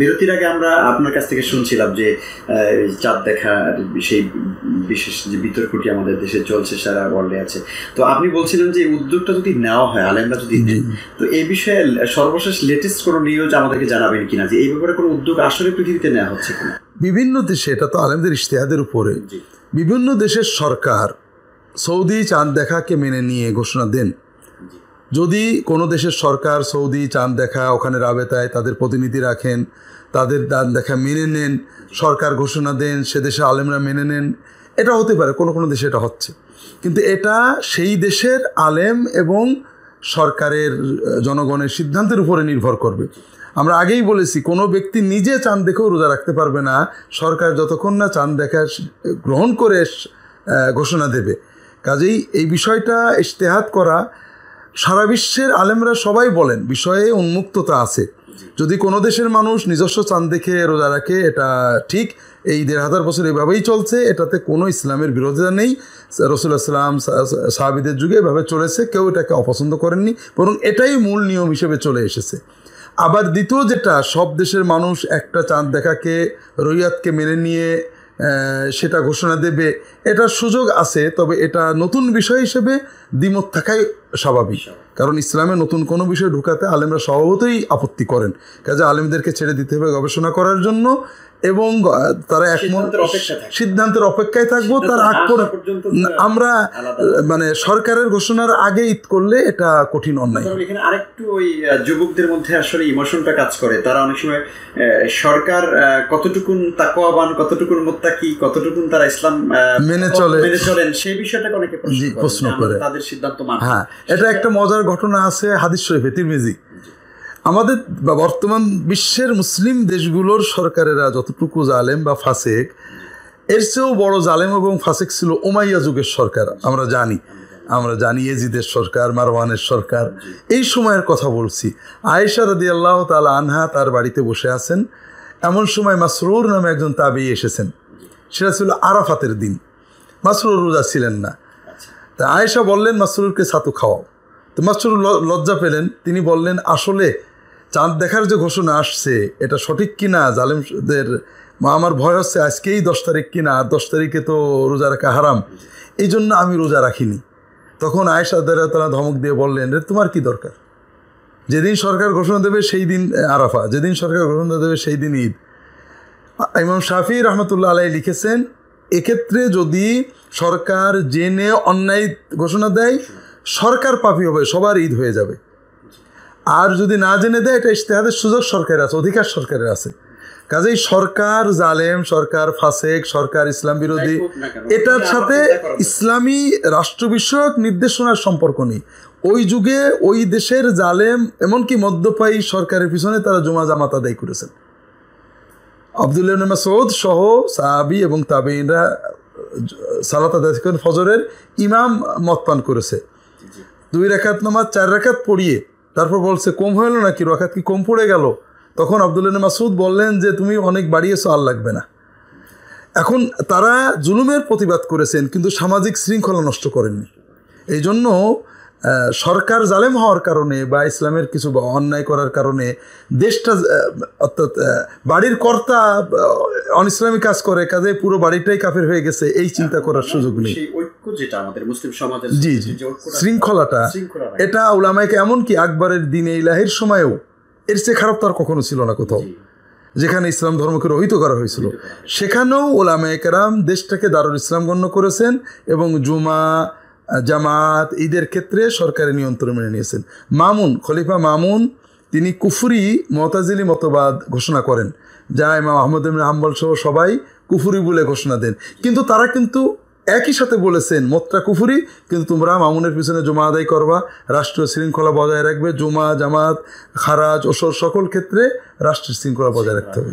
বিরতির আগে আমরা আপনার কাছ থেকে শুনছিলাম যে চাঁদ দেখা সেই বিশেষ যে বিতর্কটি আমাদের দেশে চলছে, সারা ওয়ার্ল্ডে আছে। তো আপনি বলছিলেন যে উদ্যোগটা যদি নেওয়া হয়, আলেমরা যদি নেন, তো এই বিষয়ে সর্বশেষ লেটেস্ট কোনো নিউজ আমাদেরকে জানাবেন কিনা, যে এই ব্যাপারে কোনো উদ্যোগ আসলে পৃথিবীতে নেওয়া হচ্ছে কিনা? বিভিন্ন দেশে, এটা তো আলেমদের ইজতিহাদের উপরে, বিভিন্ন দেশের সরকার সৌদি চাঁদ দেখাকে মেনে নিয়ে ঘোষণা দেন। যদি কোনো দেশের সরকার সৌদি চাঁদ দেখা ওখানে রাবেতায় তাদের প্রতিনিধি রাখেন, তাদের চাঁদ দেখা মেনে নেন, সরকার ঘোষণা দেন, সে দেশে আলেমরা মেনে নেন, এটা হতে পারে, কোনো কোনো দেশে এটা হচ্ছে। কিন্তু এটা সেই দেশের আলেম এবং সরকারের জনগণের সিদ্ধান্তের উপরে নির্ভর করবে। আমরা আগেই বলেছি, কোনো ব্যক্তি নিজে চাঁদ দেখেও রোজা রাখতে পারবে না সরকার যতক্ষণ না চাঁদ দেখা গ্রহণ করে ঘোষণা দেবে। কাজেই এই বিষয়টা ইজতিহাদ করা, সারা বিশ্বের আলেমরা সবাই বলেন বিষয়ে উন্মুক্ততা আছে। যদি কোনো দেশের মানুষ নিজস্ব চাঁদ দেখে রোজা রাখে, এটা ঠিক, এই 1500 বছর এভাবেই চলছে, এটাতে কোনো ইসলামের বিরোধিতা নেই। রাসূলুল্লাহ সাল্লাল্লাহু আলাইহি ওয়াসাল্লাম সাহাবীদের যুগে এভাবে চলেছে, কেউ এটাকে অপছন্দ করেননি, বরং এটাই মূল নিয়ম হিসেবে চলে এসেছে। আবার দ্বিতীয় যেটা, সব দেশের মানুষ একটা চাঁদ দেখাকে রইয়াতকে মেনে নিয়ে সেটা ঘোষণা দেবে, এটার সুযোগ আছে, তবে এটা নতুন বিষয় হিসেবে দ্বিমত থাকাই স্বাভাবিক। কারণ ইসলামে নতুন কোনো বিষয় ঢুকাতে আলেমরা স্বভাবতই আপত্তি করেন। কাজে আলেমদেরকে ছেড়ে দিতে হবে গবেষণা করার জন্য, এবং তারা একমত সিদ্ধান্তের অপেক্ষায় থাকবো। তার আগ পর্যন্ত আমরা মানে সরকারের ঘোষণার আগে ঈদ করলে এটা কঠিন অন্যায়। এখানে আরেকটু ওই যুবকদের মধ্যে আসলে ইমোশনটা কাজ করে। তারা অনেক সময় সরকার কতটুকুন তাকওয়াবান, কতটুকুন মুত্তাকি, কতটুকুন তারা ইসলাম মেনে চলেন, সেই বিষয়টাকে অনেকে প্রশ্ন করে তাদের সিদ্ধান্ত মানে। হ্যাঁ, এটা একটা মজার ঘটনা আছে হাদিস শরীফে, তিরমিজি। আমাদের বর্তমান বিশ্বের মুসলিম দেশগুলোর সরকারেরা যতটুকু জালেম বা ফাসেক, এর চেয়েও বড় জালেম এবং ফাসেক ছিল উমাইয়া যুগের সরকার। আমরা জানি ইয়াজিদের সরকার, মারওয়ানের সরকার। এই সময়ের কথা বলছি। আয়েশা রাদিয়াল্লাহু তাআলা আনহা তার বাড়িতে বসে আছেন, এমন সময় মাসরুর নামে একজন তাবেঈ এসেছেন। সেটা ছিল আরাফাতের দিন। মাসরুর রোজা ছিলেন না। তা আয়েশা বললেন, মাসরুরকে ছাতু খাওয়াও। তো মাসরুর লজ্জা পেলেন, তিনি বললেন, আসলে চাঁদ দেখার যে ঘোষণা আসছে এটা সঠিক কিনা, জালেমদের আমার ভয় হচ্ছে আজকেই 10 তারিখ কিনা, আর 10 তারিখে তো রোজা রাখা হারাম, এই জন্য আমি রোজা রাখিনি। তখন আয়েশা তারা ধমক দিয়ে বললেন, তোমার কি দরকার, যেদিন সরকার ঘোষণা দেবে সেই দিন আরাফা, যেদিন সরকার ঘোষণা দেবে সেই দিন ঈদ। ইমাম শাফি রহমতুল্লাহ আলাইহি লিখেছেন, এক্ষেত্রে যদি সরকার জেনে অন্যায় ঘোষণা দেয়, সরকার পাপী হবে, সবার ঈদ হয়ে যাবে। আর যদি না জেনে দেয়, এটা ইজতিহাদের সুযোগ সরকারের আছে, অধিকার সরকারের আছে। কাজেই সরকার জালেম, সরকার ফাসেক, সরকার ইসলাম বিরোধী, এটার সাথে ইসলামী রাষ্ট্র বিষয়ক নির্দেশনার সম্পর্ক নেই। ওই যুগে ওই দেশের জালেম, এমনকি মদ্যপায়ী সরকারের পিছনে তারা জুমা জামাত আদায় করেছেন। আব্দুল্লাহ ইবনে মাসউদ সহ সাহাবী এবং তাবেঈনরা সালাত আদায় করেন, ফজরের ইমাম মদ পান করেছে, 2 রাকাত নামাজ 4 রাকাত পড়িয়ে তারপর বলছে, কম হইল নাকি, রাকাত কি কম পড়ে গেল? তখন আব্দুল্লাহ ইবনে মাসউদ বললেন যে, তুমি অনেক বাড়িয়েছো, আর লাগবে না। এখন তারা জুলুমের প্রতিবাদ করেছেন, কিন্তু সামাজিক শৃঙ্খলা নষ্ট করেননি। এই জন্য সরকার জালেম হওয়ার কারণে বা ইসলামের কিছু অন্যায় করার কারণে দেশটা, অর্থাৎ বাড়ির কর্তা অন ইসলামী কাজ করে, কাজে পুরো বাড়িটাই কাফের হয়ে গেছে, এই চিন্তা করার সুযোগ নেই। জি, শৃঙ্খলাটা, এটা উলামায়ে এমনকি আকবরের দিনে ইলাহির সময়ও এর চেয়ে খারাপ তার কখনো ছিল না কোথাও, যেখানে ইসলাম ধর্মকে রহিত করা হয়েছিল। সেখানেও উলামায়ে কেরাম দেশটাকে দারুল ইসলাম গণ্য করেছেন এবং জুমা, জামাত, ঈদের ক্ষেত্রে সরকারের নিয়ন্ত্রণ মেনে নিয়েছেন। মামুন, খলিফা মামুন, তিনি কুফরি মুতাজিলি মতবাদ ঘোষণা করেন, যা ইমাম আহমদ ইবনে হাম্বল সহ সবাই কুফরি বলে ঘোষণা দেন। কিন্তু তারা কিন্তু একই সাথে বলেছেন, মতটা কুফরি, কিন্তু তোমরা মামুনের পিছনে জুমা আদায় করবা, রাষ্ট্রীয় শৃঙ্খলা বজায় রাখবে, জুমা, জামাত, খারাজ, ওসর সকল ক্ষেত্রে রাষ্ট্রীয় শৃঙ্খলা বজায় রাখতে হবে।